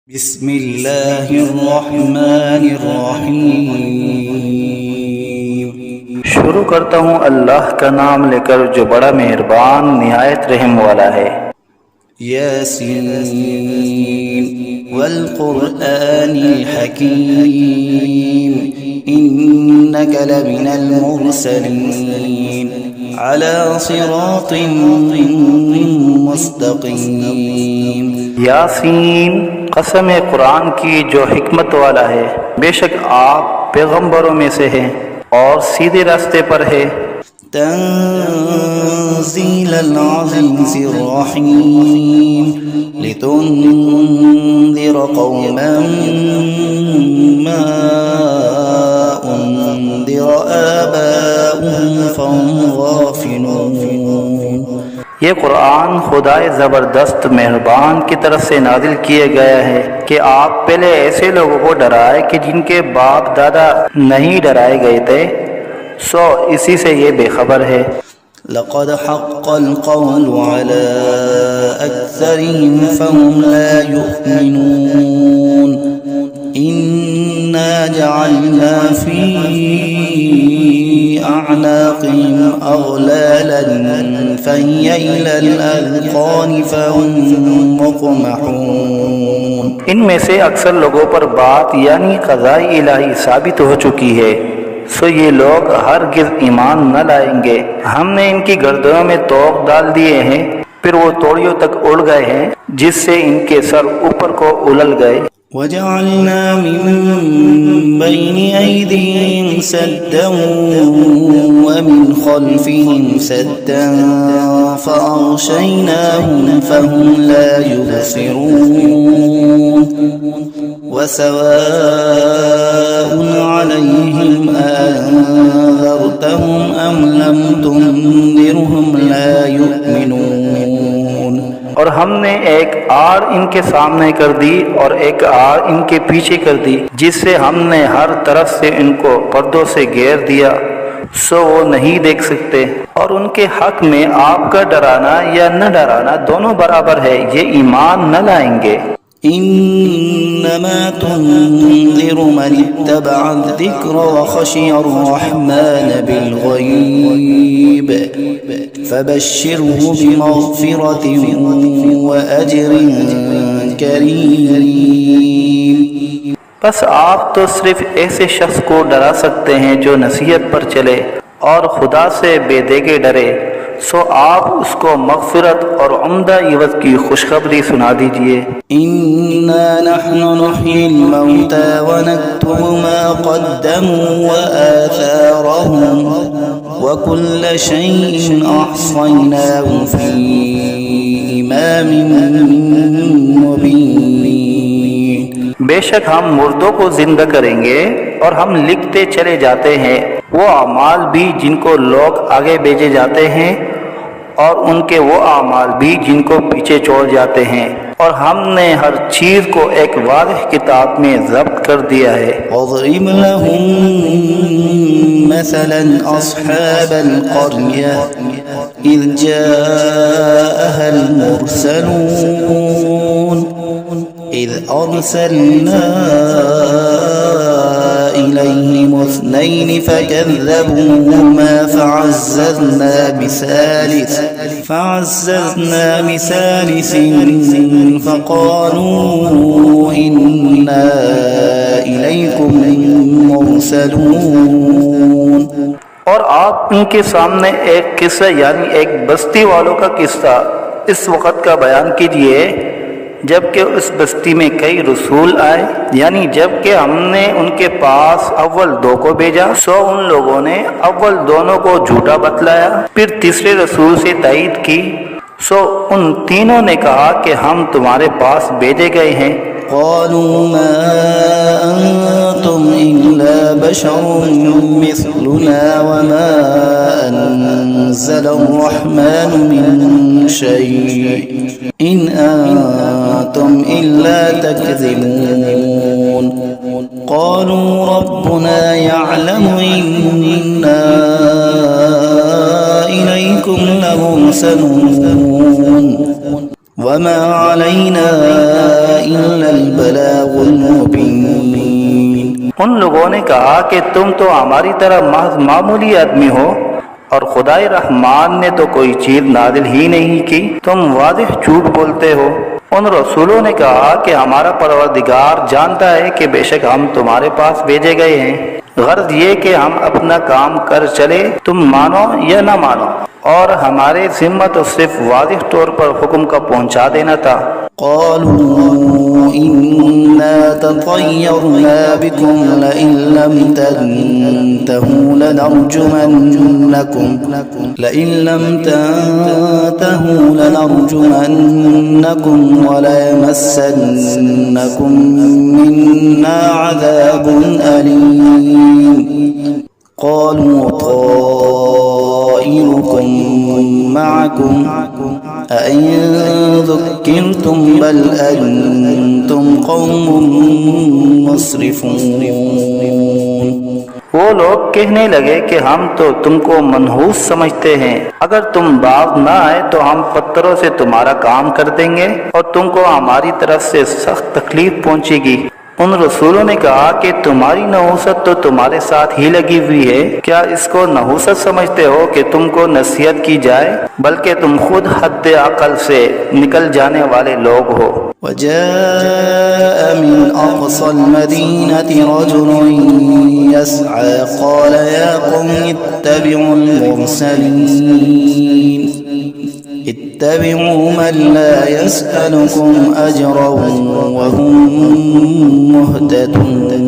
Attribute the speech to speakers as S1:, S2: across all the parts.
S1: बिस्मिल्लाहिर्रहमानिर्रहीम।
S2: शुरू करता हूँ अल्लाह का नाम लेकर जो बड़ा मेहरबान निहायत रहम वाला है।
S1: यासीन वल क़ुरआनिल हकीम इन्नका लमिनल मुरसलीन अला सिरातिन मुस्तक़ीम।
S2: यासीन, कसम है कुरान की जो हिकमत वाला है, बेशक आप पैगंबरों में से हैं और सीधे रास्ते पर है।
S1: तंज़ीलल अज़ीज़िर रहीम लितुन्ज़िर क़ौमन मा उन्ज़िर आबाउहुम फ़हुम गाफ़िलून।
S2: ये कुरान खुदाए ज़बरदस्त मेहरबान की तरफ से नाजिल किया गया है कि आप पहले ऐसे लोगों को डराए कि जिनके बाप दादा नहीं डराए गए थे, सो इसी से ये बेखबर है।
S1: लक़द हक़्क़ल क़ौलु अला अक्सरिहिम फ़हुम ला युमिनून। इन्ना जअलना फ़ी अअनाक़िहिम अग़लालन फ़हिय इलल अज़क़ान फ़हुम मुक़महून।
S2: इनमें से अक्सर लोगों पर बात यानी क़ज़ाए इलाही साबित हो चुकी है, सो ये लोग हरगिज़ ईमान न लाएंगे। हमने इनकी गर्दनों में तोक डाल दिए हैं, फिर वो तोड़ियों तक उड़ गए हैं, जिससे इनके सर ऊपर को उलल गए।
S1: वजअलना मिन बैनि ऐदीहिम सद्दन व मिन खल्फिहिम सद्दन फ़अग़शयनाहुम फ़हुम ला युबसिरून। वसवाउन अलैहिम अअन्ज़रतहुम अम लम तुन्ज़िरहुम ला युमिनून।
S2: और हमने एक आड़ इनके सामने कर दी और एक आड़ इनके पीछे कर दी, जिससे हमने हर तरफ से इनको पर्दों से घेर दिया, सो वो नहीं देख सकते। और उनके हक में आपका डराना या न डराना दोनों बराबर है, ये ईमान न लाएंगे।
S1: इन्नमा तुन्ज़िरु मन इत्तबअ अज़्ज़िक्र व ख़शिय अर्रहमान बिलग़ैब फ़बश्शिरहु बिमग़फ़िरतिन व अज्रिन करीम।
S2: बस आप तो सिर्फ ऐसे शख्स को डरा सकते हैं जो नसीहत पर चले और खुदा से बेदेगे डरे, सो आप उसको मग़फ़िरत और उम्दा इवज़ की खुशखबरी सुना दीजिए।
S1: इन्ना नहनु नुह्यिल मौता व नक्तुबु मा क़द्दमू व आथारहुम व कुल्ल शैइन अहसयनाहु फ़ी इमामिन मुबीन।
S2: बेशक हम मुर्दों को जिंदा करेंगे और हम लिखते चले जाते हैं वो आमाल भी जिनको लोग आगे भेजे जाते हैं और उनके वो आमाल भी जिनको पीछे छोड़ जाते हैं, और हमने हर चीज को एक वाज़ेह किताब में ज़ब्त कर दिया है।
S1: वज़रिब लहुम मसलन अस्हाबल क़र्या इज़ जाअहल मुरसलून इज़ अरसलना इलैहिम इस्नैन फ़कज़्ज़बूहुमा फ़अज़्ज़ज़ना बिसालिसिन फ़क़ालू इन्ना इलैकुम मुरसलून।
S2: और आप उनके सामने एक किस्सा यानी एक बस्ती वालों का किस्सा इस वक़्त का बयान कीजिए जबकि उस बस्ती में कई रसूल आए, यानी जबकि हमने उनके पास अव्वल दो को भेजा, सो उन लोगों ने अव्वल दोनों को झूठा बतलाया, फिर तीसरे रसूल से तायीद की, सो उन तीनों ने कहा कि हम तुम्हारे पास भेजे गए हैं।
S1: क़ालू मा अंतुम इल्ला बशरुम मिस्लुना व मा अनज़लर्रहमानु मिन शै' इन अंतुम इल्ला तकज़िबून। क़ालू रब्बुना यअलमु इन्ना इलैकुम लमुरसलून वमा अलैना इल्लल बलागुल मुबीन।
S2: उन लोगों ने कहा कि तुम तो हमारी तरह महज मामूली आदमी हो और खुदाए रहमान ने तो कोई चीज नाजिल ही नहीं की, तुम वाज़िह झूठ बोलते हो। उन रसूलों ने कहा कि हमारा परवरदिगार जानता है कि बेशक हम तुम्हारे पास भेजे गए हैं, गर्ज ये कि हम अपना काम कर चले, तुम मानो या ना मानो, और हमारे जिम्मा तो सिर्फ वाज़िह तौर पर हुक्म का पहुंचा देना था।
S1: क़ालू इन्ना ततय्यरना बिकुम लइन लम तंतहू लनरजुमन्नकुम वलयमस्सन्नकुम मिन्ना अज़ाबुन अलीम। क़ालू ताइरुकुम मअकुम अइन ज़ुक्किरतुम बल अंतुम क़ौमुम मुस्रिफून।
S2: वो लोग कहने लगे कि हम तो तुमको मनहूस समझते हैं, अगर तुम बाज न आए तो हम पत्थरों से तुम्हारा काम कर देंगे और तुमको हमारी तरफ से सख्त तकलीफ पहुंचेगी। उन रसूलों ने कहा कि तुम्हारी नहूसत तो तुम्हारे साथ ही लगी हुई है, क्या इसको नहूसत समझते हो कि तुमको नसीहत की जाए, बल्कि तुम खुद हद अकल से निकल जाने वाले लोग हो।
S1: वजाअ मिन अक़सल मदीनति रजुलुन यस्अ क़ाल या क़ौम इत्तबिउल मुरसलीन इत्तबिउ मन ला यसअलुकुम अजरन वहुम मुहतदून।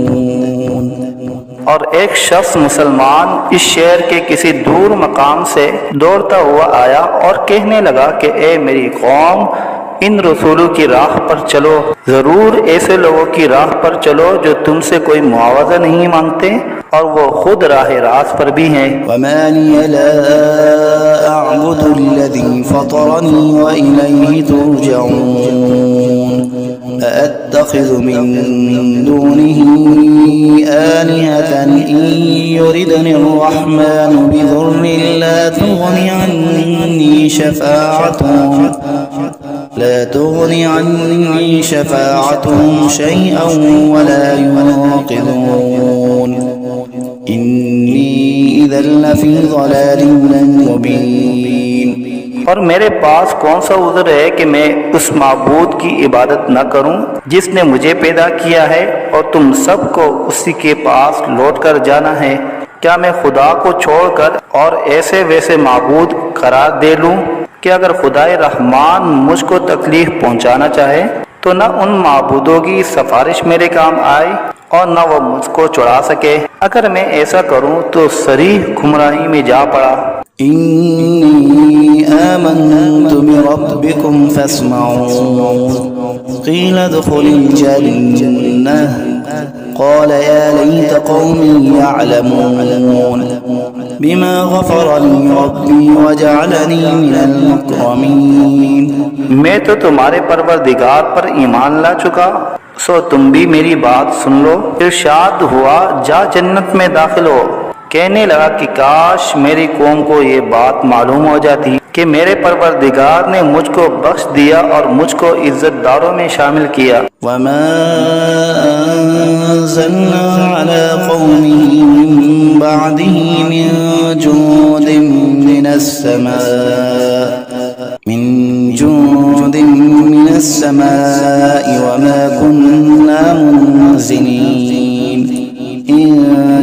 S2: और एक शख्स मुसलमान इस शहर के किसी दूर मकाम से दौड़ता हुआ आया और कहने लगा कि ए मेरी कौम, इन रसूलों की राह पर चलो, जरूर ऐसे लोगों की राह पर चलो जो तुमसे कोई मुआवजा नहीं मांगते और वो खुद राह रास्त पर भी हैं।
S1: वमा लिया ला अअबुदुल्लज़ी फ़तरनी व इलैहि तुरजऊन अअत्तख़िज़ु मिन दुनिही आलिहतन इन युरिदनिर्रहमानु बिदुर्रिन ला तुग़नि अन्नी शफ़ाअतुहुम शैअन वला युनक़िज़ून इन्नी इज़न लफ़ी ज़लालिन मुबीन।
S2: और मेरे पास कौन सा उज़्र है कि मैं उस माबूद की इबादत न करूं जिसने मुझे पैदा किया है और तुम सबको उसी के पास लौट कर जाना है। क्या मैं खुदा को छोड़कर और ऐसे वैसे माबूद करार दे लूं कि अगर खुदाए रहमान मुझको तकलीफ पहुंचाना चाहे तो न उन माबूदों की सिफारिश मेरे काम आए और न वो मुझको छुड़ा सके। अगर मैं ऐसा करूं तो सरीह गुमराही में जा पड़ा।
S1: इन्नी आमन्तु बिरब्बिकुम फस्मऊन क़ील उद्ख़ुलिल जन्नह क़ाल या लैत क़ौमी यअलमून बिमा ग़फ़र ली रब्बी वजअलनी मिनल मुकरमीन।
S2: मैं तो तुम्हारे परवरदिगार पर ईमान ला चुका, सो तुम भी मेरी बात सुन लो। इरशाद हुआ जा जन्नत में दाखिल हो। कहने लगा कि काश मेरी कौम को ये बात मालूम हो जाती कि मेरे परवरदिगार ने मुझको बख्श दिया और मुझको इज्जतदारों में शामिल किया।
S1: वमा अंज़लना अला क़ौमिही मिन बअदिही मिन जुंदिन मिनस समाई वमा कुन्ना मुनज़िलीन इन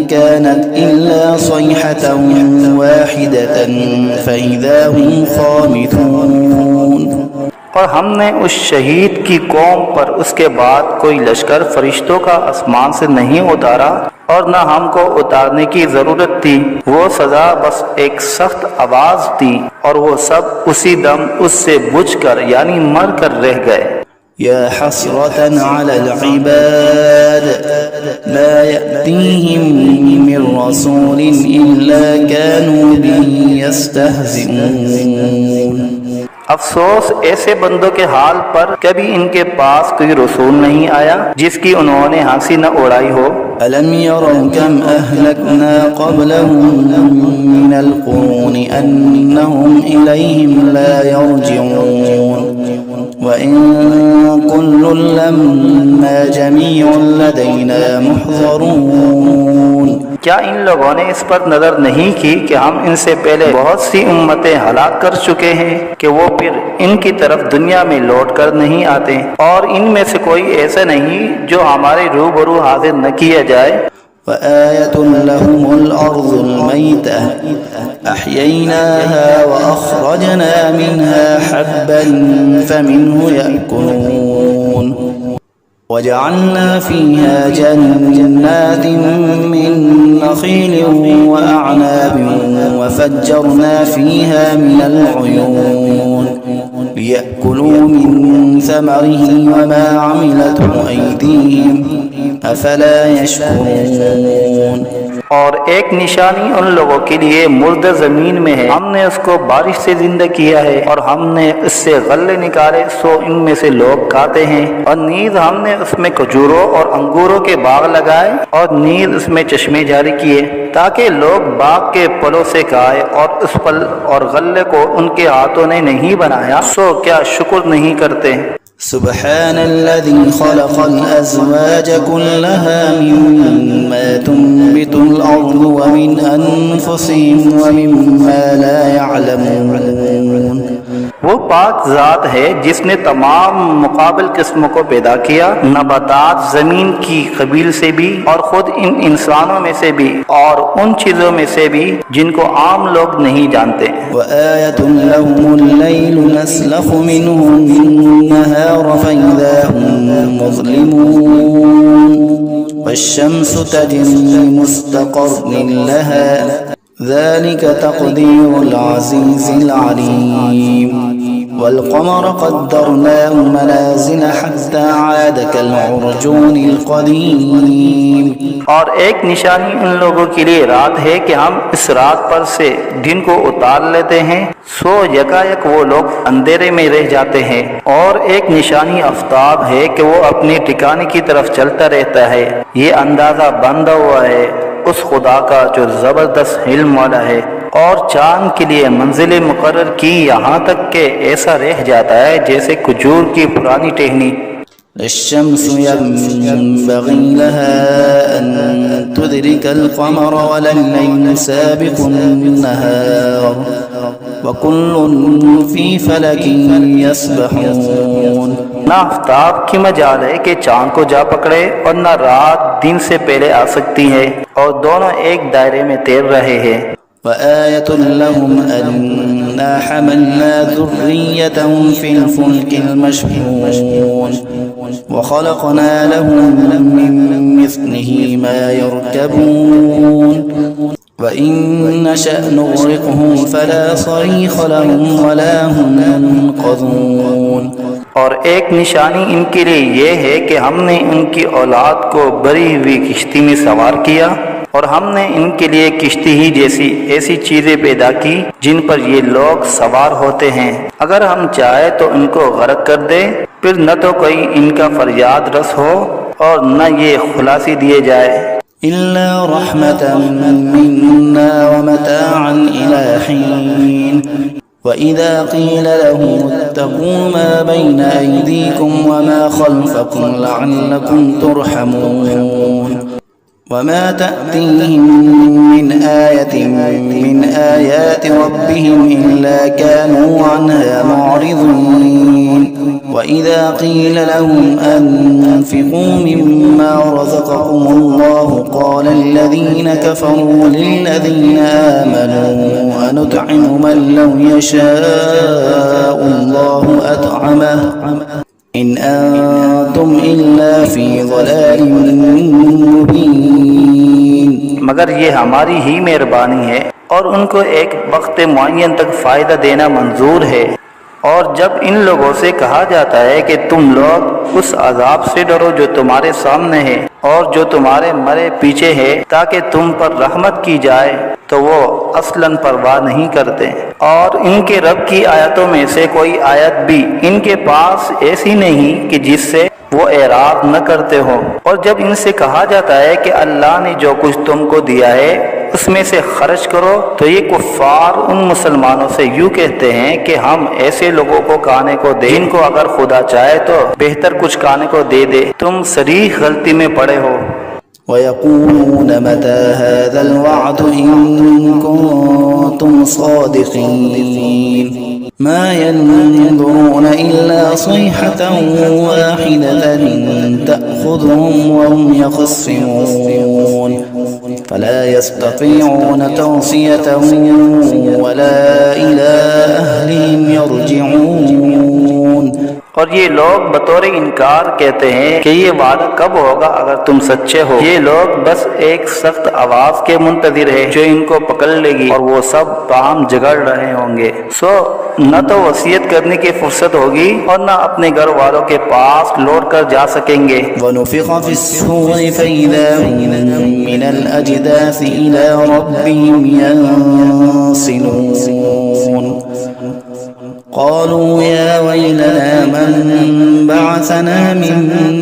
S1: कानत इल्ला सयहतन वाहिदतन फ़इज़ा हुम ख़ामिदून।
S2: और हमने उस शहीद की कौम पर उसके बाद कोई लश्कर फरिश्तों का आसमान से नहीं उतारा और न हमको उतारने की जरूरत थी। वो सजा बस एक सख्त आवाज थी और वो सब उसी दम उससे बुझकर यानी मर कर रह गए।
S1: या हसरतन अलल इबाद मा यअतीहिम मिन रसूलिन इल्ला कानू बिही यस्तहज़िऊन।
S2: अफसोस ऐसे बंदों के हाल पर, कभी इनके पास कोई रसूल नहीं आया जिसकी उन्होंने हंसी न उड़ाई हो।
S1: अलम यरौ कम अहलकना क़ब्लहुम मिनल क़ुरूनि अन्नहुम इलैहिम ला यरजिऊन वइन कुल्लुन लम्मा जमीउन लदैना मुहज़रून।
S2: क्या इन लोगों ने इस पर नजर नहीं की कि हम इनसे पहले बहुत सी उम्मतें हलाक कर चुके हैं कि वो फिर इनकी तरफ दुनिया में लौट कर नहीं आते, और इनमें से कोई ऐसा नहीं जो हमारे रूबरू हाजिर न किया जाए।
S1: वआयतुन लहुमुल अर्ज़ुल मैतह अह्यैनाहा व अख़रजना मिन्हा हब्बन फमिन्हु यअकुलून वजअलना फीहा जन्नातिन मिन नख़ील वअअनाबिन वफज्जरना फीहा मिनल उयून लियअकुलू मिन समरिही वमा अमिलतहु अयदीहिम अफला यशकुरून।
S2: और एक निशानी उन लोगों के लिए मुर्दा जमीन में है, हमने उसको बारिश से जिंदा किया है और हमने इससे गल्ले निकाले सो इनमें से लोग खाते हैं, और नीज हमने उसमें खजूरों और अंगूरों के बाग लगाए और नीज उसमें चश्मे जारी किए ताकि लोग बाग के फलों से खाए, और उस फल और गल्ले को उनके हाथों ने नहीं बनाया, सो क्या शुक्र नहीं करते।
S1: सुब्हानल्लज़ी खलक़ल अज़वाज कुल्लहा मिम्मा तुंबितुल अर्ज़ु व मिन अनफुसिहिम व मिम्मा ला यअलमून।
S2: वो पाक ज़ात है जिसने तमाम मुकाबिल किस्मों को पैदा किया, नबातात ज़मीन की कबील से भी और खुद इन इंसानों में से भी और उन चीज़ों में से भी जिनको आम लोग नहीं जानते।
S1: वआयतुन लहुमुल लैलु नस्लखु मिन्हु नहार फइज़ा हुम मुज़लिमून वश्शम्सु तजरी लिमुस्तक़र्रिन लहा ज़ालिक तक़दीरुल अज़ीज़िल अलीम वल्क़मर क़द्दरनाहु मनाज़िल हत्ता आद कल्उरजूनिल क़दीम।
S2: और एक निशानी उन लोगों के लिए रात है कि हम इस रात पर से दिन को उतार लेते हैं, सो यकायक वो लोग अंधेरे में रह जाते हैं। और एक निशानी आफ्ताब है कि वो अपने ठिकाने की तरफ चलता रहता है। ये अंदाजा बंधा हुआ है उस खुदा का जो जबरदस्त इल्म वाला है, और चांद के लिए मंजिलें मुकर्रर की यहाँ तक के ऐसा रह जाता है जैसे खजूर की पुरानी टहनी।
S1: लश्शम्सु यंबग़ी लहा अन तुदरिकल क़मर वल्लैलु साबिक़ुन नहार वकुल्लुन फ़ी फ़लकिन यस्बहून।
S2: न आफ्ताब की मजाल है कि चांद को जा पकड़े और न रात दिन से पहले आ सकती है, और दोनों एक दायरे में तैर रहे हैं।
S1: वआयतुन लहुम अन्ना हमलना ज़ुर्रिय्यतहुम फ़िल फ़ुल्किल मशहून वख़लक़ना लहुम मिन मिस्लिही मा यरकबून वइन नशअ नुग़रिक़हुम फ़ला सरीख़ लहुम वला हुम युनक़ज़ून।
S2: और एक निशानी इनके लिए ये है कि हमने इनकी औलाद को भरी हुई किश्ती में सवार किया, और हमने इनके लिए किश्ती ही जैसी ऐसी चीजें पैदा की जिन पर ये लोग सवार होते हैं। अगर हम चाहे तो इनको गर्क कर दे, फिर न तो कोई इनका फरियाद रस हो और न ये खुलासी दिए जाए।
S1: इल्ला रहमतन मिन्ना व मताअन इला हीन वइज़ा क़ील लहुम इत्तक़ू मा बैन अयदीकुम व मा ख़ल्फ़कुम लअल्लकुम तुरहमून वमा तअतीहिम मिन आयतिन मिन आयाति रब्बिहिम इल्ला कानू अन्हा मुअरिज़ीन वइज़ा क़ील लहुम अन्फ़िक़ू मिम्मा रज़क़कुमुल्लाहु क़ाल अल्लज़ीन कफ़रू लिल्लज़ीन आमनू अनुत'iमु मन लौ यशाअुल्लाहु अत'अमहु इन अंतुम इल्ला फी ज़लालिम मुबीन।
S2: मगर ये हमारी ही मेहरबानी है और उनको एक वक्त मुअय्यन तक फ़ायदा देना मंजूर है। और जब इन लोगों से कहा जाता है कि तुम लोग उस अजाब से डरो जो तुम्हारे सामने है और जो तुम्हारे मरे पीछे है ताकि तुम पर रहमत की जाए, तो वो असलन परवाह नहीं करते और इनके रब की आयतों में से कोई आयत भी इनके पास ऐसी नहीं कि जिससे वो एराद न करते हो। और जब इनसे कहा जाता है कि अल्लाह ने जो कुछ तुमको दिया है उसमें से खर्च करो, तो ये कुफ्फार उन मुसलमानों से यूं कहते हैं कि हम ऐसे लोगों को खाने को दें जिनको अगर खुदा चाहे तो बेहतर कुछ खाने को दे दे। तुम सरीह गलती में पड़े हो।
S1: वयक़ूलून मता हाज़ल वअद इन कुन्तुम सादिक़ीन मा यंज़ुरून इल्ला सयहतन वाहिदतन तअख़ुज़ुहुम वहुम यख़स्सिमून फला यस्ततीऊन तौसियतन वला इला अहलिहिम यरजिऊन।
S2: और ये लोग बतौर इनकार कहते हैं कि ये वादा कब होगा अगर तुम सच्चे हो। ये लोग बस एक सख्त आवाज के मुंतजिर है जो इनको पकड़ लेगी और वो सब ताम झगड़ रहे होंगे। सो न तो वसीयत करने की फुर्सत होगी और न अपने घर वालों के पास लौट कर जा सकेंगे।
S1: वनुफ़िख़ फ़िस्सूरि फ़इज़ा हुम मिनल अजदासी इला रब्बिहिम यंसिलून क़ालू या वैलना मन बअसना मिन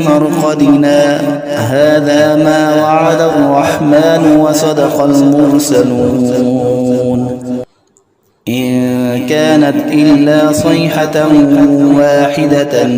S1: मरक़दिना हाज़ा मा वअदा अर्रहमान व सदक़ल मुरसलून इन कानत इल्ला सयहतन वाहिदतन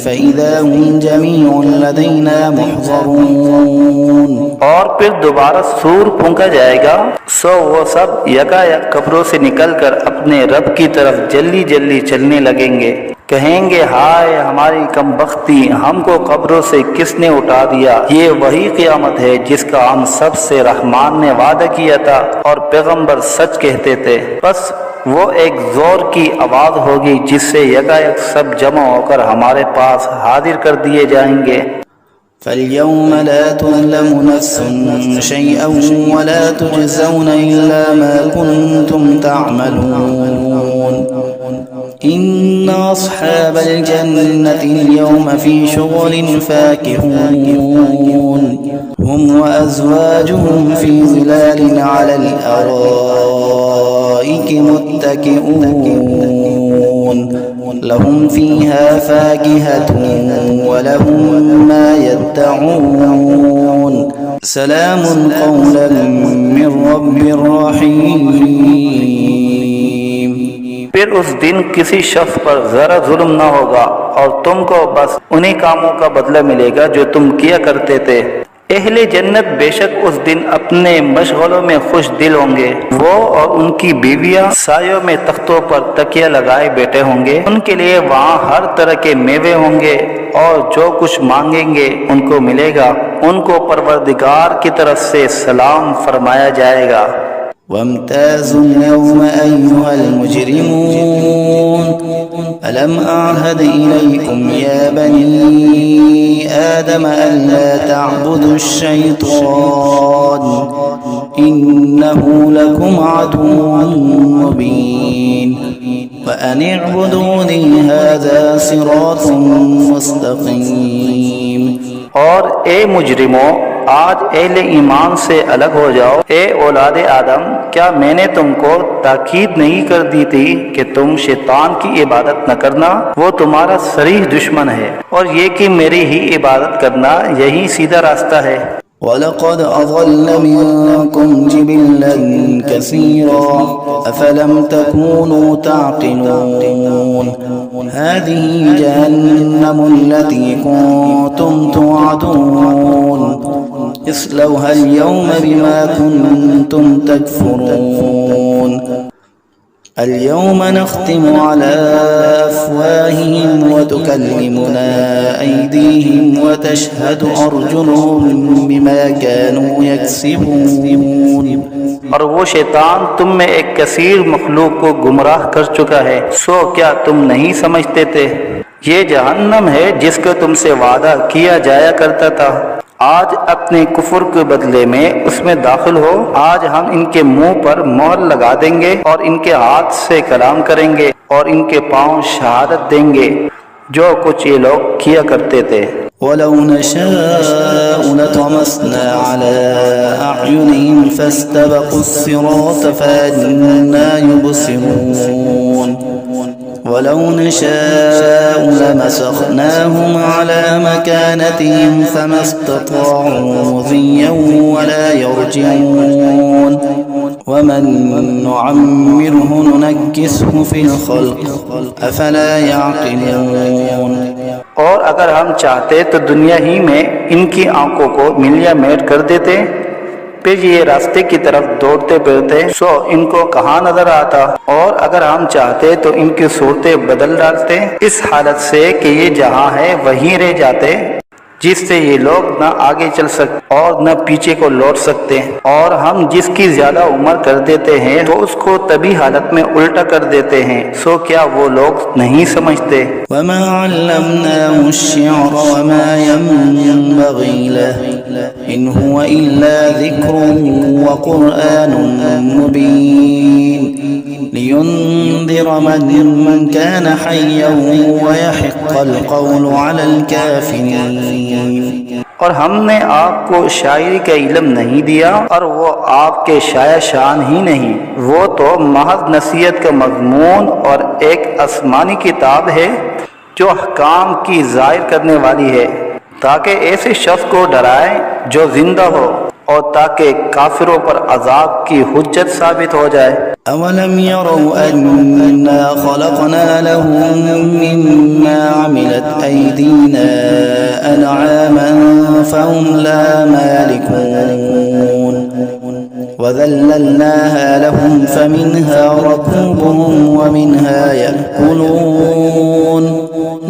S1: फ़इज़ा हुम जमीउन लदैना मुहज़रून।
S2: और फिर दोबारा सूर फूंका जाएगा, सो वो सब यकायक कब्रों से निकलकर अपने रब की तरफ जल्दी जल्दी चलने लगेंगे। कहेंगे हाय हमारी कमबख्ती, हमको कब्रों से किसने उठा दिया। ये वही क़यामत है जिसका हम सबसे रहमान ने वादा किया था और पैगंबर सच कहते थे। बस वो एक जोर की आवाज होगी जिससे यकायक सब जमा होकर हमारे पास हाजिर कर दिए जाएंगे।
S1: फल्यौम ला तुज़लमु नफ्सुन शैअन वला तुजज़ौन इल्ला मा कुन्तुम तअमलून इन्ना अस्हाबल जन्नति अल-यौम फी शुग़ुलिन फ़ाकिहून हुम व अज़वाजुहुम फी ज़िलालिन अलल अराइकि मुत्तकिऊन लहुम फ़ीहा फ़ाकिहतुन व लहुम मा यद्दऊन सलामुन क़ौलन मिन रब्बिर रहीम।
S2: फिर उस दिन किसी शख्स पर जरा जुल्म न होगा और तुमको बस उन्हीं कामों का बदला मिलेगा जो तुम किया करते थे। अहले जन्नत बेशक उस दिन अपने मशगलों में खुश दिल होंगे। वो और उनकी बीवियां सायों में तख्तों पर तकिया लगाए बैठे होंगे। उनके लिए वहाँ हर तरह के मेवे होंगे और जो कुछ मांगेंगे उनको मिलेगा। उनको परवरदिगार की तरफ से सलाम फरमाया जाएगा।
S1: वम्ताज़ुल यौम अय्युहल मुजरिमून अलम अअहद इलैकुम या बनी आदम अल्ला तअबुदुश शैतान इन्नहु लकुम अदुव्वुन मुबीन व अन इअबुदूनी हाज़ा सिरातुम मुस्तक़ीम।
S2: और ए मुजरिमों, आज अहले ईमान से अलग हो जाओ। ए औलादे आदम, क्या मैंने तुमको ताकीद नहीं कर दी थी कि तुम शैतान की इबादत न करना? वो तुम्हारा सरीह दुश्मन है और ये कि मेरी ही इबादत करना यही सीधा रास्ता है।
S1: वलक़द अज़ल्ल मिनकुम जिबिल्लन कसीरा अफ़लम तकूनू ताक़िलून हाज़िही जहन्नमुल्लती कुन्तुम तुअदून इस्लौहल यौम बिमा कुन्तुम तकफ़ुरून اليوم نختم على أفواههم وتكلمنا أيديهم وتشهد أرجلهم بما كانوا يكسبون।
S2: और वो शैतान तुम में एक कसीर मखलूक को गुमराह कर चुका है। सो क्या तुम नहीं समझते थे? ये जहन्नम है जिसका तुमसे वादा किया जाया करता था। आज अपने कुफर के बदले में उसमें दाखिल हो। आज हम इनके मुंह पर मोहर लगा देंगे और इनके हाथ से कलाम करेंगे और इनके पांव शहादत देंगे जो कुछ ये लोग किया करते थे।
S1: ولو نشاء لطمسنا على أعينهم فاستبقوا الصراط فأنى يبصرون ولو نشاء لمسخناهم على مكانتهم فما استطاعوا مضيا ولا يرجعون ومن نعمره ننكسه في الخلق أفلا يعقلون।
S2: और अगर हम चाहते तो दुनिया ही में इनकी आंखों को मिलिया मेट कर देते, फिर ये रास्ते की तरफ दौड़ते फिरते सो इनको कहाँ नजर आता। और अगर हम चाहते तो इनकी सूरतें बदल डालते इस हालत से कि ये जहाँ है वहीं रह जाते, जिससे ये लोग न आगे चल सकते और न पीछे को लौट सकते। और हम जिसकी ज्यादा उम्र कर देते हैं तो उसको तभी हालत में उल्टा कर देते हैं, सो क्या वो लोग नहीं समझते।
S1: वमा अल्लमनाहु अश्शिअर वमा यंबग़ी लहु इन हुवा इल्ला ज़िक्रुन व क़ुरआनुन मुबीन लियुन्ज़िर मन कान हय्यन व यहिक़्क़ल क़ौलु अलल काफ़िरीन।
S2: और हमने आपको शायरी का इल्म नहीं दिया और वो आपके शाया शान ही नहीं, वो तो महज नसीहत का मज़मून और एक आसमानी किताब है जो अहकाम की ज़ाहिर करने वाली है, ताकि ऐसे शख्स को डराए जो जिंदा हो और ताकि काफिरों पर अजाब की हुज्जत साबित हो जाए।
S1: अवलम यरौ अन्ना खलक़ना लहुम मिम्मा अमिलत ऐदीना अनआमन फहुम ला मालिकून वज़ल्लल्नाहा लहुम फमिन्हा रकूबुहुम वमिन्हा यअकुलून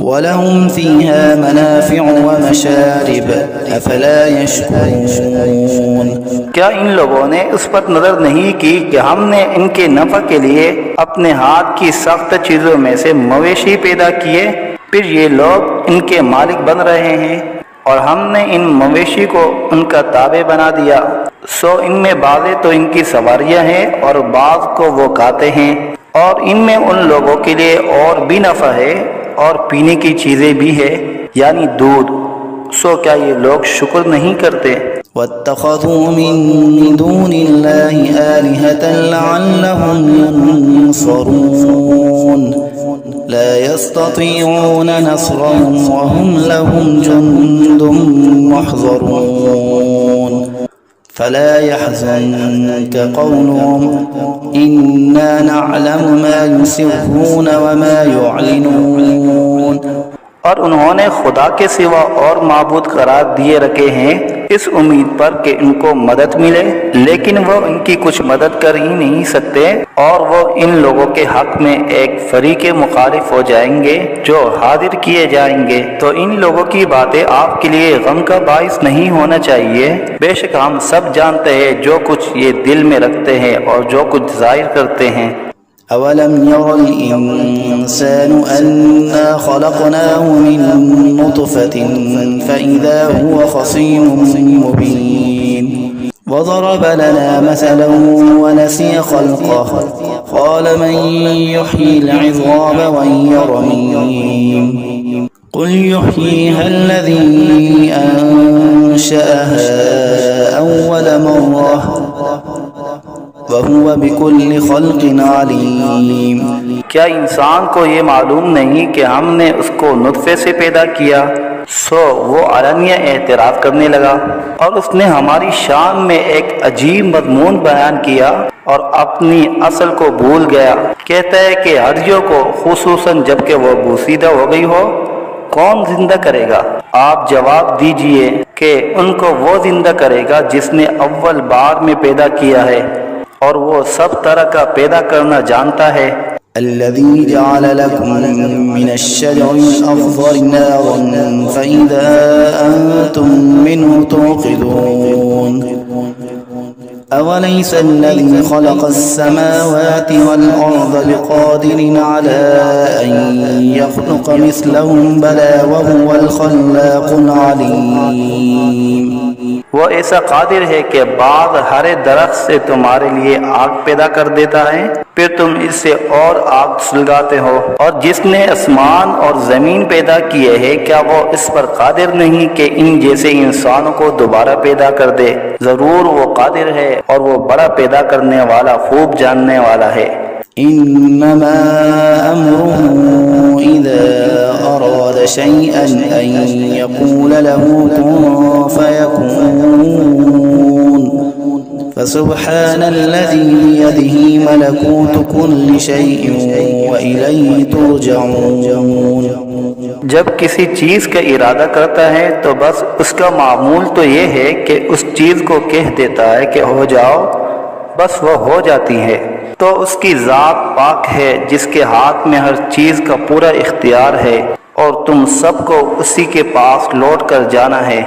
S1: वलहुम फ़ीहा मनाफ़िअु वमशारिब अफ़ला यशकुरून।
S2: क्या इन लोगों ने उस पर नजर नहीं की कि हमने इनके नफा के लिए अपने हाथ की सख्त चीजों में से मवेशी पैदा किए, फिर ये लोग इनके मालिक बन रहे हैं और हमने इन मवेशी को उनका ताबे बना दिया। सो इनमें बाज़े तो इनकी सवारियां हैं और बाज़ को वो खाते हैं, और इनमें उन लोगों के लिए और भी नफा है और पीने की चीजें भी है, यानी दूध। सो क्या ये लोग शुक्र नहीं करते।
S1: वत्तख़ज़ू मिन दूनिल्लाहि आलिहतन लअल्लहुम युनसरून ला यस्ततीऊन नस्रहुम वहुम लहुम जुन्दुम मुहज़रून फला यहज़ुनक क़ौलुहुम इन्ना नअलमु मा युसिर्रून वमा युअलिनून।
S2: और उन्होंने खुदा के सिवा और माबूद करार दिए रखे हैं इस उम्मीद पर कि इनको मदद मिले, लेकिन वो इनकी कुछ मदद कर ही नहीं सकते और वो इन लोगों के हक में एक फरीके मुखालिफ हो जाएंगे जो हाजिर किए जाएंगे। तो इन लोगों की बातें आपके लिए गम का बाइस नहीं होना चाहिए। बेशक हम सब जानते हैं जो कुछ ये दिल में रखते हैं और जो कुछ जाहिर करते हैं।
S1: अवलम यरल इंसानु अन्ना खलक़नाहु मिन नुतफ़तिन फ़इज़ा हुवा ख़सीमुम मुबीन वज़रब लना मसलन वनसिय ख़ल्क़हु क़ाल मन युह्यिल इज़ाम वहिय रमीम क़ुल युह्यीहा अल्लज़ी अंशअहा अव्वल मर्रह वहुवा बिकुल्लि ख़ल्क़िन अलीम।
S2: क्या इंसान को ये मालूम नहीं कि हमने उसको नुत्फे से पैदा किया। सो वो अलनिया एतराफ़ करने लगा और उसने हमारी शान में एक अजीब मज़मून बयान किया और अपनी असल को भूल गया। कहता है कि हड्डियों को खुसूसन जबकि वो बोसीदा हो गई हो कौन जिंदा करेगा। आप जवाब दीजिए कि उनको वो जिंदा करेगा जिसने अव्वल बार में पैदा किया है और वो सब तरह का पैदा करना जानता है।
S1: अल्लज़ी जअल लकुम मिनश्शजरिल अख़ज़रि नारन फ़इज़ा अंतुम मिन्हु तूक़िदून अवलैस अल्लज़ी ख़लक़स-समावाति वल-अर्ज़ बिक़ादिरिन अला अन यख़्लुक़ मिस्लहुम बला वहुवल ख़ल्लाक़ुल अलीम।
S2: वो ऐसा कादिर है कि बाद हरे दरख्त से तुम्हारे लिए आग पैदा कर देता है, फिर तुम इससे और आग सुलगाते हो। और जिसने आसमान और जमीन पैदा किए है, क्या वो इस पर कादिर नहीं कि इन जैसे इंसानों को दोबारा पैदा कर दे? जरूर वो कादिर है और वो बड़ा पैदा करने वाला, खूब जानने वाला है।
S1: इन्नमा अम्रुहु इज़ा अराद शैअन अन यक़ूल लहू कुन फयकून फसुब्हानल्लज़ी बियदिही मलकूतु कुल्लि शैइन व इलैहि तुरजऊन।
S2: जब किसी चीज का इरादा करता है तो बस उसका मामूल तो ये है कि उस चीज को कह देता है कि हो जाओ, बस वो हो जाती है। तो उसकी जात पाक है जिसके हाथ में हर चीज का पूरा इख्तियार है और तुम सबको उसी के पास लौट कर जाना है।